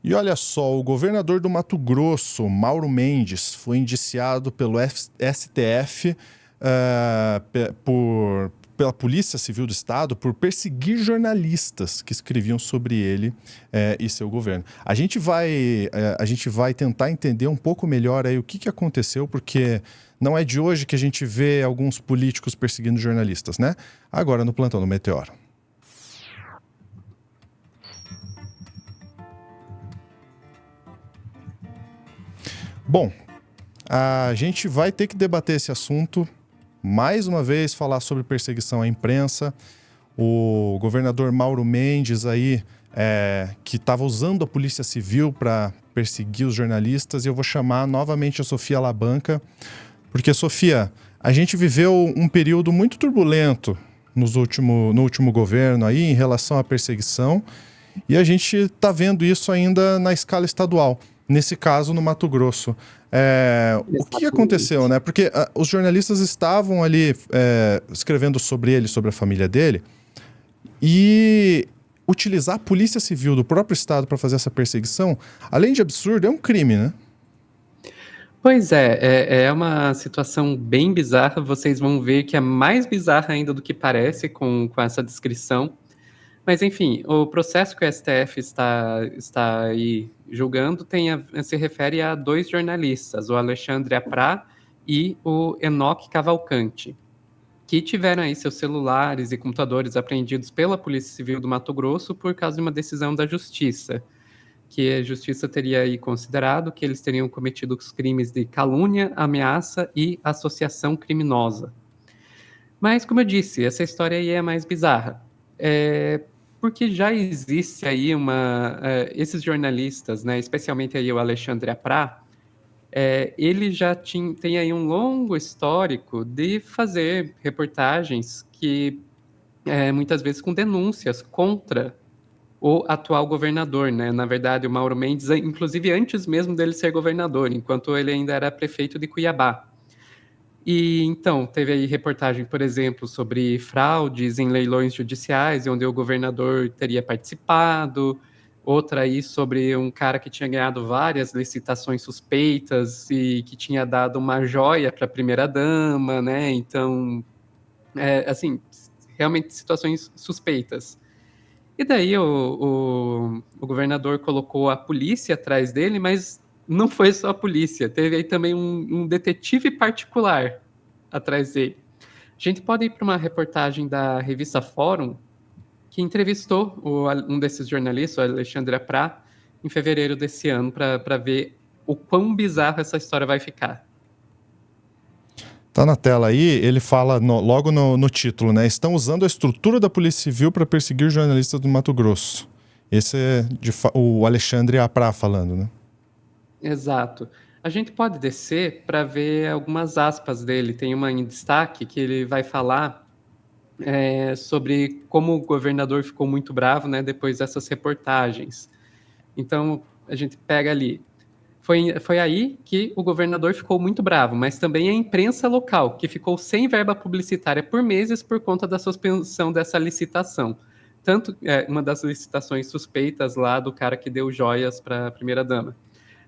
E olha só, o governador do Mato Grosso, Mauro Mendes, foi indiciado pelo STF pela Polícia Civil do Estado por perseguir jornalistas que escreviam sobre ele e seu governo. A gente vai tentar entender um pouco melhor aí o que aconteceu, porque não é de hoje que a gente vê alguns políticos perseguindo jornalistas, né? Agora no Plantão do Meteoro. Bom, a gente vai ter que debater esse assunto, mais uma vez falar sobre perseguição à imprensa. O governador Mauro Mendes aí, que estava usando a Polícia Civil para perseguir os jornalistas, e eu vou chamar novamente a Sofia Labanca, porque, Sofia, a gente viveu um período muito turbulento no último governo aí em relação à perseguição, e a gente está vendo isso ainda na escala estadual, nesse caso no Mato Grosso. O que aconteceu, né? Porque os jornalistas estavam ali escrevendo sobre ele, sobre a família dele, e utilizar a Polícia Civil do próprio estado para fazer essa perseguição, além de absurdo, é um crime, né? Pois é uma situação bem bizarra. Vocês vão ver que é mais bizarra ainda do que parece com essa descrição. Mas, enfim, o processo que o STF está aí julgando se refere a dois jornalistas, o Alexandre Aprá e o Enoque Cavalcante, que tiveram aí seus celulares e computadores apreendidos pela Polícia Civil do Mato Grosso por causa de uma decisão da Justiça, que a Justiça teria aí considerado que eles teriam cometido os crimes de calúnia, ameaça e associação criminosa. Mas, como eu disse, essa história aí é mais bizarra. Porque já existe aí esses jornalistas, né, especialmente aí o Alexandre Aprá, ele já tem aí um longo histórico de fazer reportagens que, muitas vezes com denúncias contra o atual governador, né? Na verdade, o Mauro Mendes, inclusive antes mesmo dele ser governador, enquanto ele ainda era prefeito de Cuiabá. E então, teve aí reportagem, por exemplo, sobre fraudes em leilões judiciais, onde o governador teria participado, outra aí sobre um cara que tinha ganhado várias licitações suspeitas e que tinha dado uma joia para a primeira-dama, né? Então, assim, realmente situações suspeitas. E daí o governador colocou a polícia atrás dele, mas não foi só a polícia, teve aí também um detetive particular atrás dele. A gente pode ir para uma reportagem da revista Fórum, que entrevistou um desses jornalistas, o Alexandre Aprá, em fevereiro desse ano, para ver o quão bizarro essa história vai ficar. Tá na tela aí, ele fala logo no título, né? Estão usando a estrutura da Polícia Civil para perseguir jornalistas do Mato Grosso. Esse é o Alexandre Aprá falando, né? Exato. A gente pode descer para ver algumas aspas dele. Tem uma em destaque que ele vai falar sobre como o governador ficou muito bravo, né, depois dessas reportagens. Então, a gente pega ali. Foi aí que o governador ficou muito bravo, mas também a imprensa local, que ficou sem verba publicitária por meses por conta da suspensão dessa licitação. Tanto uma das licitações suspeitas lá do cara que deu joias para a primeira-dama.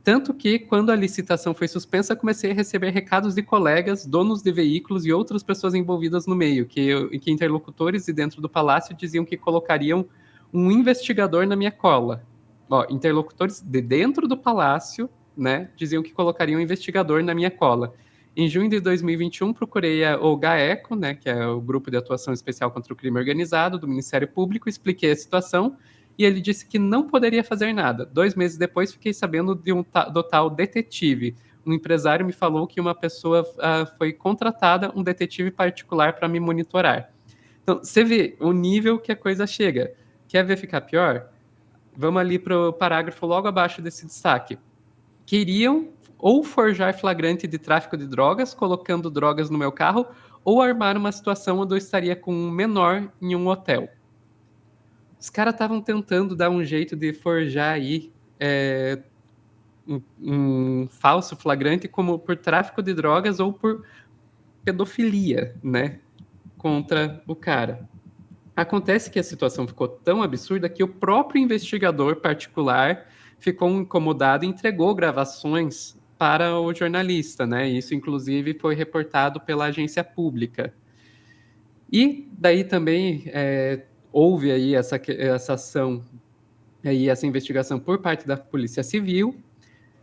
Tanto que, quando a licitação foi suspensa, comecei a receber recados de colegas, donos de veículos e outras pessoas envolvidas no meio, que interlocutores de dentro do palácio diziam que colocariam um investigador na minha cola. Ó, interlocutores de dentro do palácio, né, diziam que colocariam um investigador na minha cola. Em junho de 2021, procurei o GAECO, né, que é o Grupo de Atuação Especial contra o Crime Organizado do Ministério Público, expliquei a situação e ele disse que não poderia fazer nada. 2 meses depois, fiquei sabendo do tal detetive. Um empresário me falou que uma pessoa foi contratada, um detetive particular, para me monitorar. Então, você vê o nível que a coisa chega. Quer ver ficar pior? Vamos ali para o parágrafo logo abaixo desse destaque. Queriam ou forjar flagrante de tráfico de drogas, colocando drogas no meu carro, ou armar uma situação onde eu estaria com um menor em um hotel. Os caras estavam tentando dar um jeito de forjar aí um falso flagrante como por tráfico de drogas ou por pedofilia, né, contra o cara. Acontece que a situação ficou tão absurda que o próprio investigador particular ficou incomodado e entregou gravações para o jornalista, né? Isso, inclusive, foi reportado pela agência pública. E daí também houve aí essa ação, aí essa investigação por parte da Polícia Civil,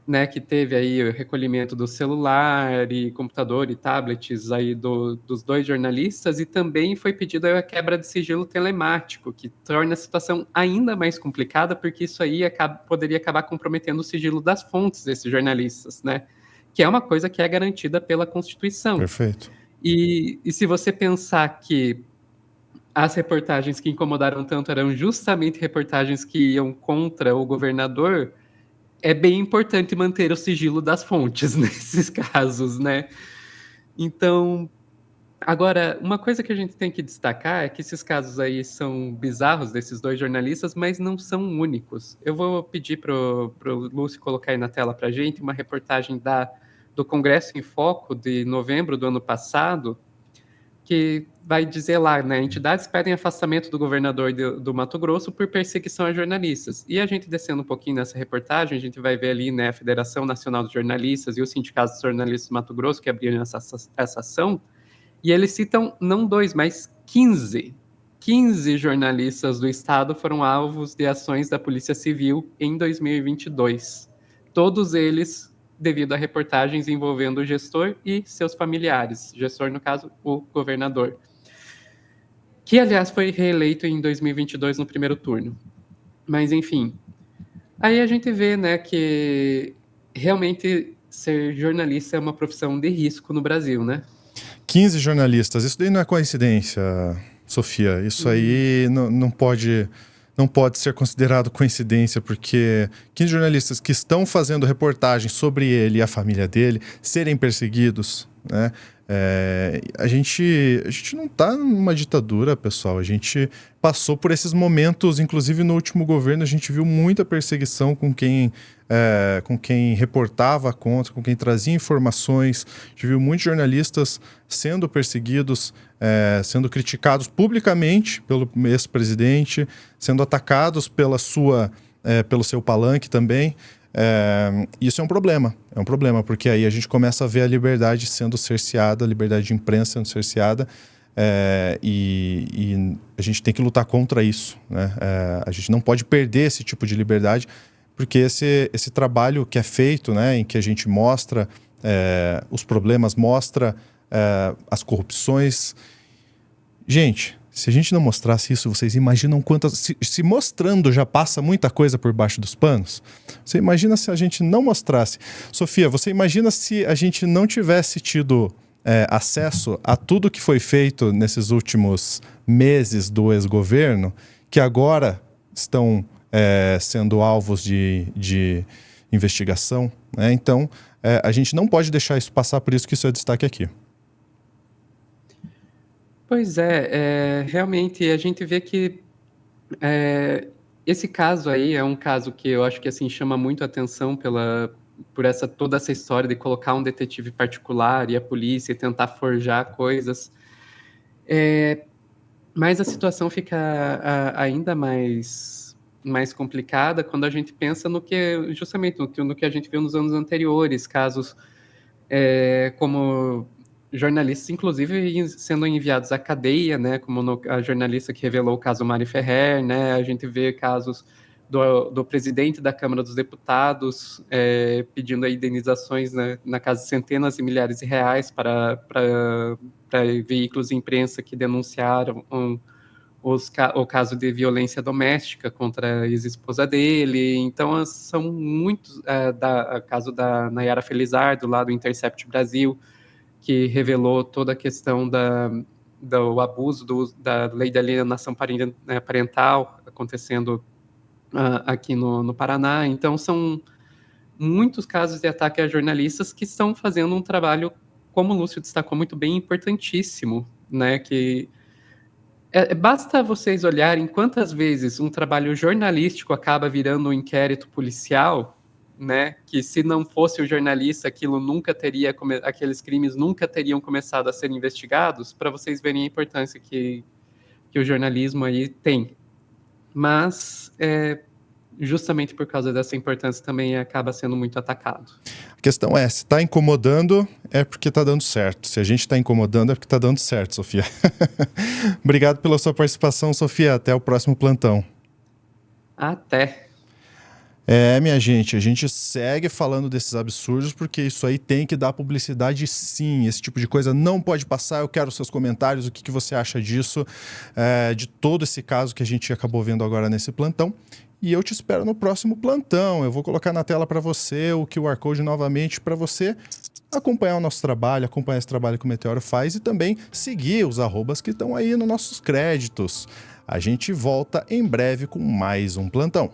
né, que teve aí o recolhimento do celular e computador e tablets aí dos dois jornalistas, e também foi pedida a quebra de sigilo telemático, que torna a situação ainda mais complicada, porque isso aí poderia acabar comprometendo o sigilo das fontes desses jornalistas, né, que é uma coisa que é garantida pela Constituição. Perfeito. E se você pensar que as reportagens que incomodaram tanto eram justamente reportagens que iam contra o governador, é bem importante manter o sigilo das fontes nesses casos, né? Então, agora, uma coisa que a gente tem que destacar é que esses casos aí são bizarros desses dois jornalistas, mas não são únicos. Eu vou pedir pro Lúcio colocar aí na tela pra gente uma reportagem do Congresso em Foco de novembro do ano passado, que vai dizer lá, né, entidades pedem afastamento do governador do Mato Grosso por perseguição a jornalistas. E a gente descendo um pouquinho nessa reportagem, a gente vai ver ali, né, a Federação Nacional dos Jornalistas e o Sindicato dos Jornalistas do Mato Grosso que abriram essa ação, e eles citam não dois, mas 15 jornalistas do estado foram alvos de ações da Polícia Civil em 2022. Todos eles devido a reportagens envolvendo o gestor e seus familiares. Gestor, no caso, o governador. Que, aliás, foi reeleito em 2022 no primeiro turno. Mas, enfim. Aí a gente vê, né, que realmente ser jornalista é uma profissão de risco no Brasil, né? 15 jornalistas. Isso daí não é coincidência, Sofia. Isso aí não pode ser considerado coincidência, porque 15 jornalistas que estão fazendo reportagem sobre ele e a família dele serem perseguidos, né? A gente não está numa ditadura, pessoal. A gente passou por esses momentos, inclusive no último governo, a gente viu muita perseguição com quem reportava contra, com quem trazia informações. A gente viu muitos jornalistas sendo perseguidos, sendo criticados publicamente pelo ex-presidente, sendo atacados pelo seu palanque também. Isso é um problema, porque aí a gente começa a ver a liberdade sendo cerceada, a liberdade de imprensa sendo cerceada, e a gente tem que lutar contra isso, né? A gente não pode perder esse tipo de liberdade, porque esse trabalho que é feito, né, em que a gente mostra os problemas, mostra as corrupções. Gente, se a gente não mostrasse isso, vocês imaginam quantas... Se mostrando já passa muita coisa por baixo dos panos? Você imagina se a gente não mostrasse? Sofia, você imagina se a gente não tivesse tido acesso a tudo que foi feito nesses últimos meses do ex-governo, que agora estão sendo alvos de investigação, né? Então, a gente não pode deixar isso passar, por isso que isso é destaque aqui. Pois realmente a gente vê que esse caso aí é um caso que eu acho que assim chama muito a atenção por toda essa história de colocar um detetive particular e a polícia e tentar forjar coisas. Mas a situação fica ainda mais complicada quando a gente pensa justamente no que a gente viu nos anos anteriores, casos como jornalistas, inclusive, sendo enviados à cadeia, né, como a jornalista que revelou o caso Mari Ferrer, né, a gente vê casos do presidente da Câmara dos Deputados pedindo indenizações na casa de centenas de milhares de reais para veículos de imprensa que denunciaram o caso de violência doméstica contra a ex-esposa dele. Então, são muitos, o caso da Nayara Felizardo, lá do Intercept Brasil, que revelou toda a questão do abuso da lei da alienação parental acontecendo aqui no Paraná. Então, são muitos casos de ataque a jornalistas que estão fazendo um trabalho, como o Lúcio destacou muito bem, importantíssimo, né, que basta vocês olharem quantas vezes um trabalho jornalístico acaba virando um inquérito policial, né? Que se não fosse o jornalista, aqueles crimes nunca teriam começado a ser investigados, para vocês verem a importância que o jornalismo aí tem. Mas justamente por causa dessa importância, também acaba sendo muito atacado. A questão é, se está incomodando, é porque está dando certo. Se a gente está incomodando, é porque está dando certo, Sofia. Obrigado pela sua participação, Sofia. Até o próximo plantão. Até! Minha gente, a gente segue falando desses absurdos porque isso aí tem que dar publicidade sim. Esse tipo de coisa não pode passar. Eu quero seus comentários, o que você acha disso, de todo esse caso que a gente acabou vendo agora nesse plantão. E eu te espero no próximo plantão. Eu vou colocar na tela para você o QR Code novamente para você acompanhar o nosso trabalho, acompanhar esse trabalho que o Meteoro faz e também seguir os arrobas que estão aí nos nossos créditos. A gente volta em breve com mais um plantão.